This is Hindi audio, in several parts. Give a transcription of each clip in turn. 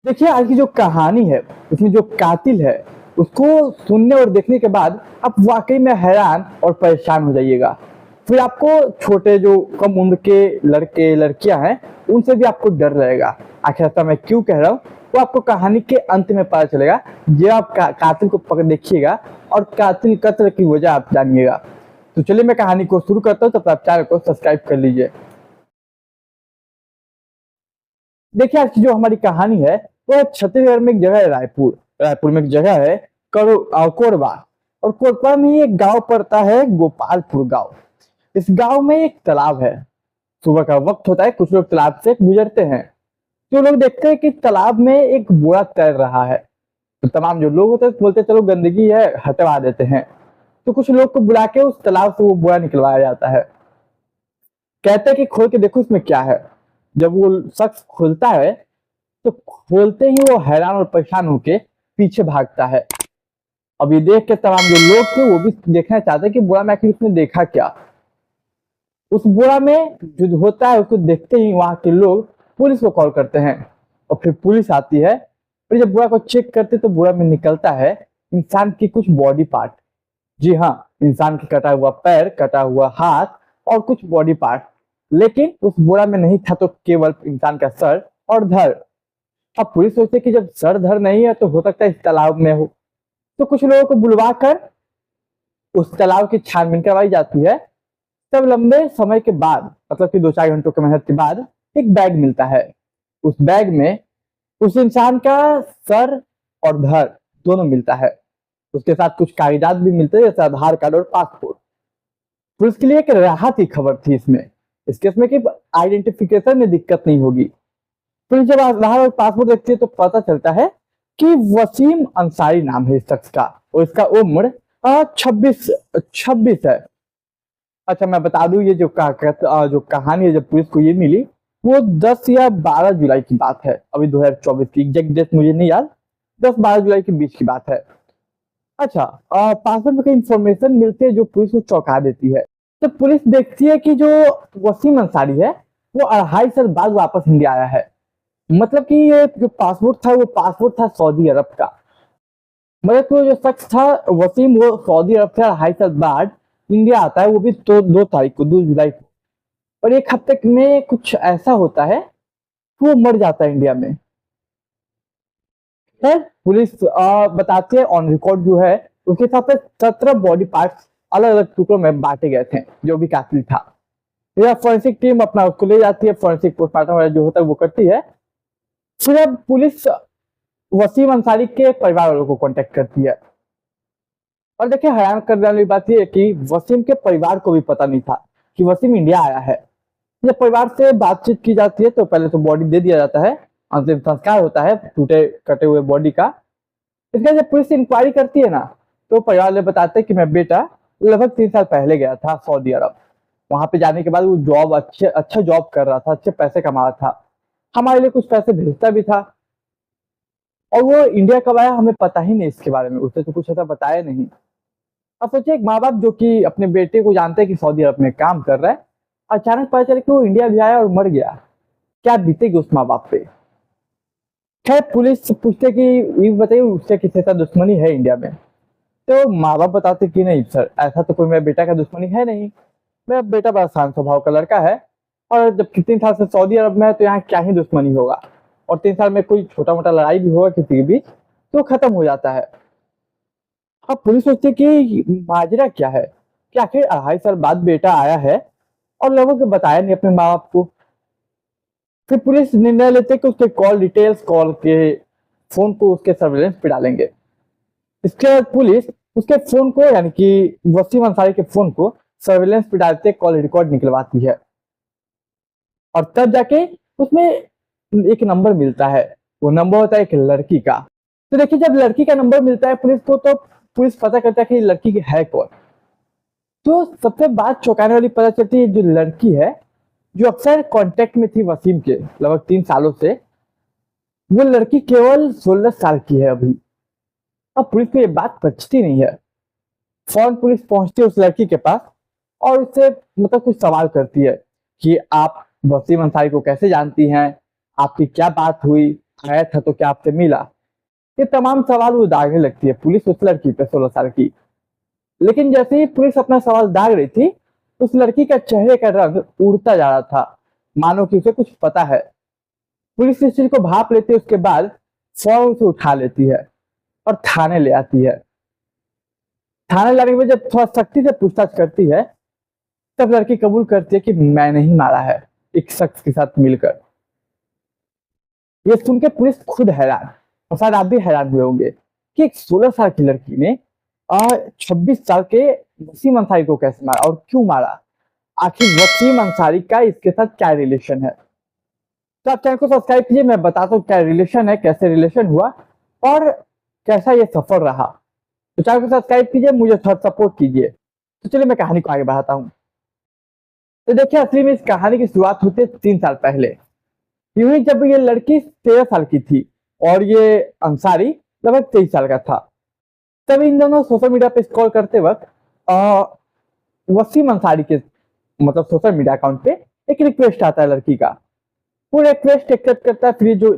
देखिए, आज की जो कहानी है, उसमें जो कातिल है, उसको सुनने और देखने के बाद आप वाकई में हैरान और परेशान हो जाइएगा। फिर आपको छोटे जो कम उम्र के लड़के लड़कियां हैं, उनसे भी आपको डर रहेगा। आखिर ऐसा मैं क्यों कह रहा हूँ, वो आपको कहानी के अंत में पता चलेगा, जब आप कातिल को पकड़ देखिएगा और कातिल कत्ल की वजह आप जानिएगा। तो चलिए मैं कहानी को शुरू करता हूँ, तब तक आप चैनल को सब्सक्राइब कर लीजिए। देखिए, आज की जो हमारी कहानी है, वो छत्तीसगढ़ में एक जगह है, रायपुर। रायपुर में एक जगह है कोरबा। और कोरबा में ही एक गांव पड़ता है, गोपालपुर गांव। इस गांव में एक तालाब है। सुबह का वक्त होता है, कुछ लोग तालाब से गुजरते हैं। जो लोग देखते हैं कि तालाब में एक बोरा तैर रहा है, तो तमाम जो लोग होते हैं बोलते हैं चलो गंदगी है, हटवा देते हैं। तो कुछ लोग को बुला के उस तालाब से वो बोरा निकलवाया जाता है। कहते हैं कि खोल के देखो इसमें क्या है। जब वो शख्स खोलता है, तो खोलते ही वो हैरान और परेशान होके पीछे भागता है। अब ये देख के तमाम जो लोग थे वो भी देखना चाहते हैं कि बोरा में आखिर उसने देखा क्या। उस बोरा में जो होता है उसको देखते ही वहां के लोग पुलिस को कॉल करते हैं। और फिर पुलिस आती है। फिर जब बोरा को चेक करते तो बोरा में निकलता है इंसान की कुछ बॉडी पार्ट। जी हाँ, इंसान की कटा हुआ पैर, कटा हुआ हाथ और कुछ बॉडी पार्ट। लेकिन उस बोरा में नहीं था तो केवल इंसान का सर और धड़। अब पुलिस सोचती है कि जब सर धड़ नहीं है तो हो सकता है इस तालाब में हो। तो कुछ लोगों को बुलवा कर उस तालाब की छानबीन करवाई जाती है। तब लंबे समय के बाद, मतलब कि 2-4 घंटों की मेहनत के बाद, एक बैग मिलता है। उस बैग में उस इंसान का सर और धड़ दोनों मिलता है। उसके साथ कुछ कागजात भी मिलते हैं, जैसे आधार कार्ड और पासपोर्ट। पुलिस के लिए एक राहत की खबर थी इसमें। इस केस में कि आइडेंटिफिकेशन में दिक्कत नहीं होगी। पुलिस जब आधार और पासपोर्ट देखती है तो पता चलता है कि वसीम अंसारी नाम है इस शख्स का, और इसका उम्र 26 है। अच्छा, मैं बता दूं, ये जो कहानी है, जब पुलिस को ये मिली, वो 10 या 12 जुलाई की बात है। अभी 2024 की एग्जैक्ट डेट मुझे नहीं याद, 10-12 जुलाई के बीच की बात है। अच्छा, पासपोर्ट में कई इंफॉर्मेशन मिलती है जो पुलिस को चौंका देती है। तो पुलिस देखती है कि जो वसीम अंसारी है, वो 2.5 साल बाद वापस इंडिया आया है। मतलब कि ये जो पासपोर्ट था, वो पासपोर्ट था सऊदी अरब का। मतलब तो जो शख्स था वसीम, वो सऊदी अरब से 2.5 साल बाद इंडिया आता है, वो भी तो 2 तारीख को, 2 जुलाई को। और एक हफ्ते में कुछ ऐसा होता है कि वो मर जाता है इंडिया में। है पुलिस बताती है, ऑन रिकॉर्ड जो है उसके हिसाब से 17 बॉडी पार्ट्स अलग अलग टुकड़ों में बांटे गए थे, जो भी कातिल था। यह फॉरेंसिक टीम अपना उसको ले जाती है, फॉरेंसिक पोस्टमार्टम वगैरह जो होता है वो करती है। फिर अब पुलिस वसीम अंसारी के परिवार वालों को कांटेक्ट करती है। और देखिए, हैरान करने वाली बात यह है कि वसीम के परिवार को भी पता नहीं था कि वसीम इंडिया आया है। जब परिवार से बातचीत की जाती है तो पहले तो बॉडी दे दिया जाता है, अंतिम संस्कार होता है टूटे कटे हुए बॉडी का। इसके जब पुलिस इंक्वायरी करती है ना, तो परिवार वाले बताते हैं कि मैं बेटा लगभग 3 साल पहले गया था सऊदी अरब। वहां पे जाने के बाद वो जॉब अच्छा जॉब कर रहा था, अच्छे पैसे कमा रहा था, हमारे लिए कुछ पैसे भेजता भी था। और वो इंडिया कब आया हमें पता ही नहीं इसके बारे में, उसने तो कुछ ऐसा बताया नहीं। अब सोचिए, एक माँ बाप जो कि अपने बेटे को जानते हैं कि सऊदी अरब में काम कर रहा है, अचानक पता चले कि वो इंडिया भी आया और मर गया, क्या बीतेगी उस माँ बाप पे। खैर, पुलिस पूछते कि ये बताइए उससे किसी का दुश्मनी है इंडिया में। तो माँ बाप बताते कि नहीं सर, ऐसा तो कोई मेरा बेटा का दुश्मनी है नहीं, मेरा बेटा बड़ा शांत स्वभाव का लड़का है। और जब 3 साल से सऊदी अरब में है तो यहाँ क्या ही दुश्मनी होगा। और 3 साल में कोई छोटा मोटा लड़ाई भी होगा किसी के बीच तो खत्म हो जाता है। अब पुलिस सोचती है कि माजरा क्या है, कि आखिर 2.5 साल बाद बेटा आया है और लोगों को बताया नहीं अपने माँ बाप को। फिर पुलिस निर्णय लेते है कि उसके कॉल डिटेल्स, कॉल के फोन को उसके सर्विलेंस पे डालेंगे। इसके बाद पुलिस उसके फोन को, यानी कि वसीम अंसारी के फोन को सर्विलेंस पे डालते कॉल रिकॉर्ड निकलवाती है। और तब जाके उसमें एक नंबर मिलता है। वो नंबर होता है एक लड़की का। तो देखिए, जब लड़की का नंबर मिलता है पुलिस को, तो पुलिस पता करता है कि लड़की की है कौन। तो सबसे बात चौंकाने वाली पता चलती है, जो लड़की है, जो अक्सर कांटेक्ट में थी वसीम के लगभग 3 सालों से, वो लड़की केवल 16 साल की है अभी। अब पुलिस को ये बात पचती नहीं है। फौरन पुलिस पहुंचती है उस लड़की के पास और उससे मतलब कुछ सवाल करती है कि आप वसीम अंसारी को कैसे जानती हैं, आपकी क्या बात हुई, आया था तो क्या आपसे मिला? ये तमाम सवाल वो दागने लगती है पुलिस उस लड़की पे, 16 साल की। लेकिन जैसे ही पुलिस अपना सवाल दाग रही थी, उस लड़की का चेहरे का रंग उड़ता जा रहा था, मानो कि उसे कुछ पता है। पुलिस इस चीज को भाप लेती है, उसके बाद फौरन उसे उठा लेती है और थाने ले आती है। थाने लाने के बाद जब थोड़ा सख्ती से पूछताछ करती है, तब लड़की कबूल करती है कि मैंने ही मारा है, एक शख्स के साथ मिलकर। ये सुन के पुलिस खुद हैरान, और शायद आप भी हैरान हुए होंगे कि एक 16 साल की लड़की ने 26 साल के वसीम अंसारी को कैसे मारा और क्यों मारा? आखिर वसीम अंसारी का इसके साथ क्या रिलेशन है? तो आप चैनल को सब्सक्राइब कीजिए, मैं बताता हूँ क्या रिलेशन है, कैसे रिलेशन हुआ और कैसा ये सफर रहा। तो चैनल को सब्सक्राइब कीजिए, मुझे थोड़ा सपोर्ट कीजिए। तो चलिए मैं कहानी को आगे बढ़ाता हूँ। तो देखिए, असली में इस कहानी की शुरुआत होती है 3 साल पहले। यूं ही जब ये लड़की 13 साल की थी और ये अंसारी लगभग 23 साल का था, तब इन दोनों सोशल मीडिया पे स्क्रॉल करते वक्त वसीम अंसारी के मतलब सोशल मीडिया अकाउंट पे एक रिक्वेस्ट आता है लड़की का। वो रिक्वेस्ट एक्सेप्ट करता है। फिर जो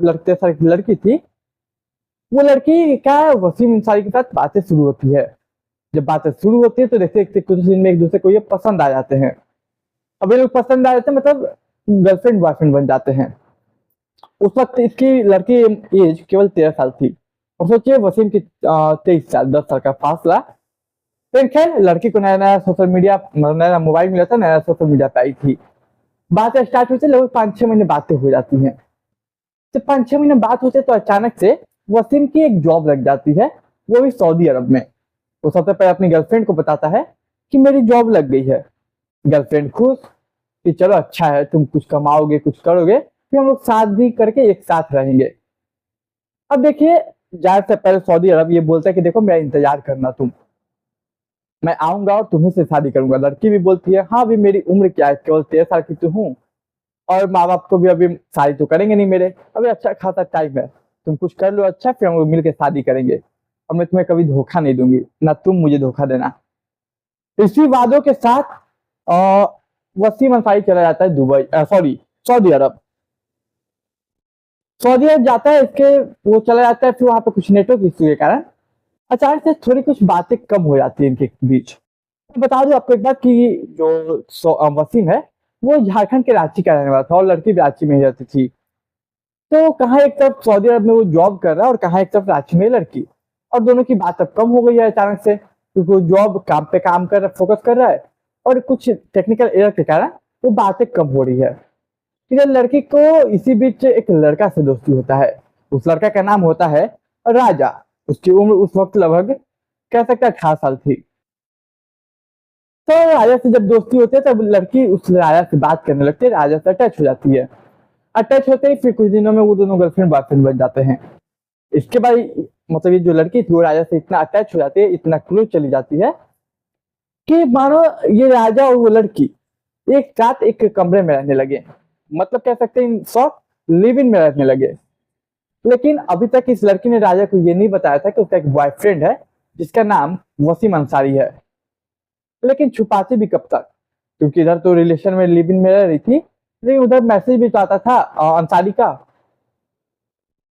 लड़की थी, वो लड़की का वसीम अंसारी के साथ बातें शुरू होती है। जब बातें शुरू होती है तो देखते देखते कुछ दिन में एक दूसरे को ये पसंद आ जाते हैं। अब ये लोग पसंद आ जाते हैं, मतलब गर्लफ्रेंड बॉयफ्रेंड बन जाते हैं। उस वक्त इसकी लड़की एज केवल 13 साल थी और सोचिए वसीम की 23 साल, 10 साल का फासला। फिर खैर लड़की को नया नया सोशल मीडिया, नया मोबाइल मिला था, नया सोशल मीडिया पे आई थी। बातें स्टार्ट हुई थी, लगभग 5-6 महीने बातें हो जाती हैं। जब 5-6 महीने बात होते तो अचानक से वसीम की एक जॉब लग जाती है, वो भी सऊदी अरब में। वो सबसे पहले अपनी गर्लफ्रेंड को बताता है कि मेरी जॉब लग गई है। गर्लफ्रेंड खुश कि चलो अच्छा है, तुम कुछ कमाओगे, कुछ करोगे, फिर हम लोग शादी करके एक साथ रहेंगे। अब देखिए, जाने से पहले सऊदी अरब ये बोलता है कि देखो मेरा इंतजार करना तुम, मैं आऊंगा और तुम्ही से शादी करूंगा। लड़की भी बोलती है हाँ, अभी मेरी उम्र क्या है, केवल 13 साल की तो हूँ और माँ बाप को भी अभी शादी तो करेंगे नहीं मेरे, अभी अच्छा खासा टाइम है, तुम कुछ कर लो अच्छा, फिर हम लोग मिलकर शादी करेंगे और मैं तुम्हें कभी धोखा नहीं दूंगी, ना तुम मुझे धोखा देना। इसी वादों के साथ अ, वसीम अंसारी चला जाता है दुबई, सॉरी सऊदी अरब। सऊदी अरब जाता है, इसके वो चला जाता है। फिर वहां पे कुछ नेटवर्क इश्यू के कारण अचानक से थोड़ी कुछ बातें कम हो जाती है इनके बीच। मैं बता दूं आपको एक बात कि जो वसीम है, वो झारखंड के रांची का रहने वाला था और लड़की भी रांची में ही रहती थी। तो कहाँ एक तरफ सऊदी अरब में वो जॉब कर रहा है और कहाँ एक तरफ रांची में लड़की, और दोनों की बात अब कम हो गई है अचानक से, क्योंकि वो जॉब काम पे काम कर फोकस कर रहा है और कुछ टेक्निकल एरर के कारण वो बातें कम हो रही है। फिर लड़की को इसी बीच एक लड़का से दोस्ती होता है। उस लड़का का नाम होता है राजा। उसकी उम्र उस वक्त लगभग कह सकते हैं 18 साल थी। तो राजा से जब दोस्ती होती है तब लड़की उस राजा से बात करने लगती है, राजा से अटैच हो जाती है। अटैच होते ही फिर कुछ दिनों में वो दोनों गर्लफ्रेंड बॉयफ्रेंड बन जाते हैं। इसके बाद मतलब ये जो लड़की थी वो राजा से इतना अटैच हो जाती है, इतना क्लोज चली जाती है कि मानो ये राजा और वो लड़की एक साथ एक कमरे में रहने लगे, मतलब कह सकते हैं इन शॉर्ट लिव इन में रहने लगे। लेकिन अभी तक इस लड़की ने राजा को ये नहीं बताया था कि उसका एक बॉयफ्रेंड है जिसका नाम वसीम अंसारी है। लेकिन छुपाती भी कब तक, क्योंकि इधर तो रिलेशन में लिव इन में रह रही थी, लेकिन उधर मैसेज भी तो आता था अंसारी का।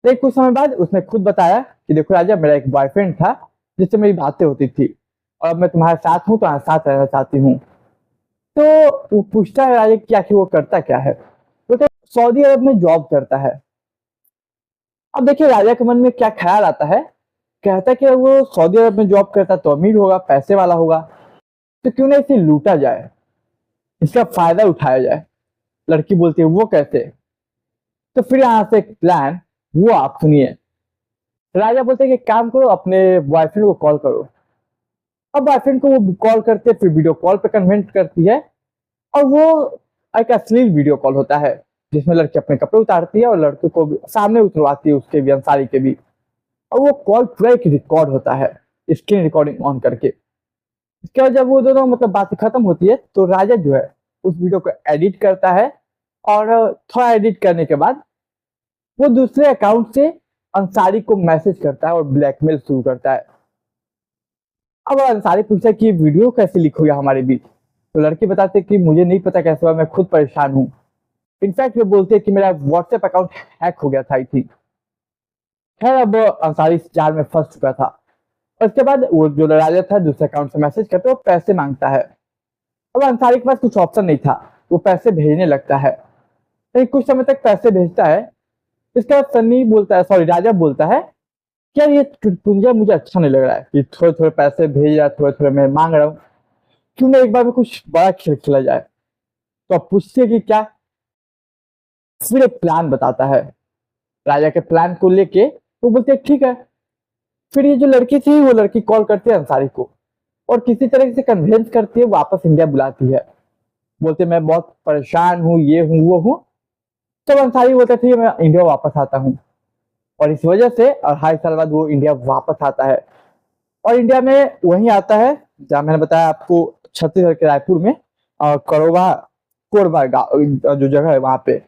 लेकिन कुछ समय बाद उसने खुद बताया कि देखो राजा, मेरा एक बॉयफ्रेंड था जिससे मेरी बातें होती थी और अब मैं तुम्हारे साथ हूँ, तुम्हारे साथ रहना चाहती हूँ। तो वो पूछता है राजा कि आखिर वो करता क्या है? वो तो सऊदी अरब में जॉब करता है। अब देखिए राजा के मन में क्या ख्याल आता है, कहता है कि वो सऊदी अरब में जॉब करता तो अमीर होगा, पैसे वाला होगा, तो क्यों ना इसे लूटा जाए, इसका फायदा उठाया जाए। लड़की बोलती है वो कैसे? तो फिर यहाँ से एक प्लान, वो आप सुनिए। राजा बोलते हैं कि काम करो, अपने बॉयफ्रेंड को कॉल करो। अब बॉयफ्रेंड को वो कॉल करते, फिर वीडियो कॉल पे कन्वेंट करती है और वो एक अश्लील वीडियो कॉल होता है जिसमें लड़की अपने कपड़े उतारती है और लड़के को भी सामने उतरवाती है, उसके भी अंसारी के भी। और वो कॉल पूरा एक रिकॉर्ड होता है, स्क्रीन रिकॉर्डिंग ऑन करके। इसके बाद जब वो दोनों मतलब बात खत्म होती है तो राजा जो है उस वीडियो को एडिट करता है और थोड़ा एडिट करने के बाद वो दूसरे अकाउंट से अंसारी को मैसेज करता है और ब्लैकमेल शुरू करता है। अब अंसारी पूछता है कि ये वीडियो कैसे लीक हो गया हमारे बीच? तो लड़की बताते हैं कि मुझे नहीं पता कैसे हुआ, मैं खुद परेशान हूँ। इनफैक्ट वो बोलते हैं कि मेरा व्हाट्सएप अकाउंट हैक हो गया था आई थिंक। खैर अब अंसारी इस जाल में फंस चुका था। और उसके बाद वो जो राजा था दूसरे अकाउंट से मैसेज करते वो पैसे मांगता है। अब अंसारी के पास कुछ ऑप्शन नहीं था, वो पैसे भेजने लगता है। लेकिन कुछ समय तक पैसे भेजता है। इसके बाद सन्नी बोलता है, सॉरी राजा बोलता है कि यार ये चुटपुंजा मुझे अच्छा नहीं लग रहा है कि थोड़े थोड़े पैसे भेज रहा है, थोड़े थोड़े मैं मांग रहा हूँ, क्यों ना एक बार में कुछ बड़ा खेल खेला जाए। तो अब पूछते कि क्या। फिर एक प्लान बताता है। राजा के प्लान को लेके वो बोलते हैं ठीक है। फिर ये जो लड़की थी वो लड़की कॉल करती है अंसारी को और किसी तरह से कन्विंस करती है, वापस इंडिया बुलाती है। बोलते मैं बहुत परेशान हूँ, ये हूँ वो हूँ। तब अंसारी बोलता है ठीक है मैं इंडिया वापस आता हूँ। और इस वजह से 2.5 साल बाद वो इंडिया वापस आता है। और इंडिया में वहीं आता है जहाँ मैंने बताया आपको, छत्तीसगढ़ के रायपुर में करोबा कोरबा गाँव जो जगह है वहां पे।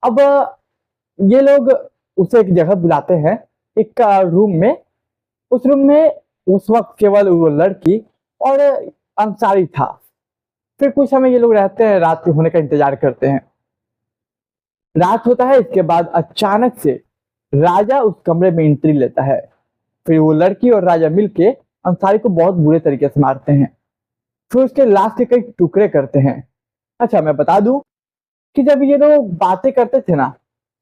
अब ये लोग उसे एक जगह बुलाते हैं, एक रूम में। उस रूम में उस वक्त केवल वो लड़की और अंसारी था। फिर कुछ समय ये लोग रहते हैं, रात के होने का इंतजार करते हैं। रात होता है, इसके बाद अचानक से राजा उस कमरे में एंट्री लेता है। फिर वो लड़की और राजा मिलके अंसारी को बहुत बुरे तरीके से मारते हैं। फिर उसके लाश के कई टुकड़े करते हैं। अच्छा मैं बता दूं कि जब ये लोग बातें करते थे ना,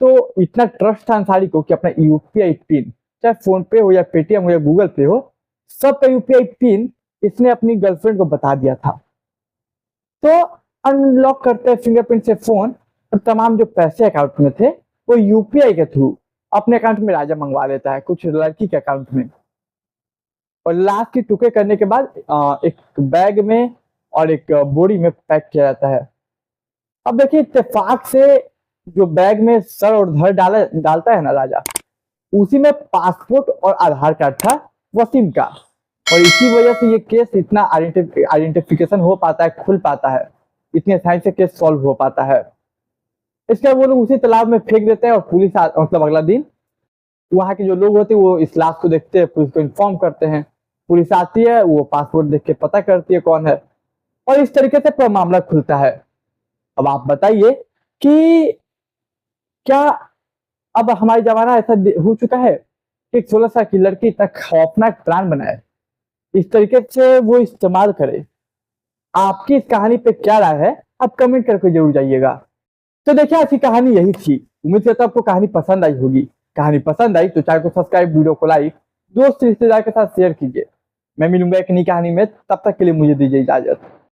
तो इतना ट्रस्ट था अंसारी को कि अपना यूपीआई पिन, चाहे फोन पे हो या पेटीएम हो या गूगल पे हो, सबका यूपीआई पिन इसने अपनी गर्लफ्रेंड को बता दिया था। तो अनलॉक करते हैं फिंगरप्रिंट से फोन, और तमाम जो पैसे अकाउंट में थे वो यूपीआई के थ्रू अपने अकाउंट में राजा मंगवा लेता है, कुछ लड़की के अकाउंट में। और लाश के टुकड़े करने के बाद एक बैग में और एक बोरी में पैक किया जाता है। अब देखिए इत्तेफाक से जो बैग में सर और धड़ डालता है ना राजा, उसी में पासपोर्ट और आधार कार्ड था वसीम का। और इसी वजह से ये केस इतना आइडेंटिफिकेशन हो पाता है, खुल पाता है, इतनी आसानी से केस सॉल्व हो पाता है। इसके बाद वो लोग उसी तालाब में फेंक देते हैं और पुलिस मतलब अगला दिन वहां के जो लोग होते हैं वो इस लाश को देखते हैं, पुलिस को इन्फॉर्म करते हैं। पुलिस आती है, वो पासपोर्ट देख के पता करती है कौन है, और इस तरीके से पूरा मामला खुलता है। अब आप बताइए कि क्या अब हमारी जमाना ऐसा हो चुका है कि एक 16 साल की लड़की इतना खौफनाक प्लान बनाए, इस तरीके से वो इस्तेमाल करे। आपकी इस कहानी पे क्या राय है, आप कमेंट करके जरूर जाइएगा। तो देखिए आज की कहानी यही थी। उम्मीद करता हूं आपको कहानी पसंद आई होगी। कहानी पसंद आई तो चैनल को सब्सक्राइब, वीडियो को लाइक, दोस्त रिश्तेदार के साथ शेयर कीजिए। मैं मिलूंगा एक नई कहानी में, तब तक के लिए मुझे दीजिए इजाजत।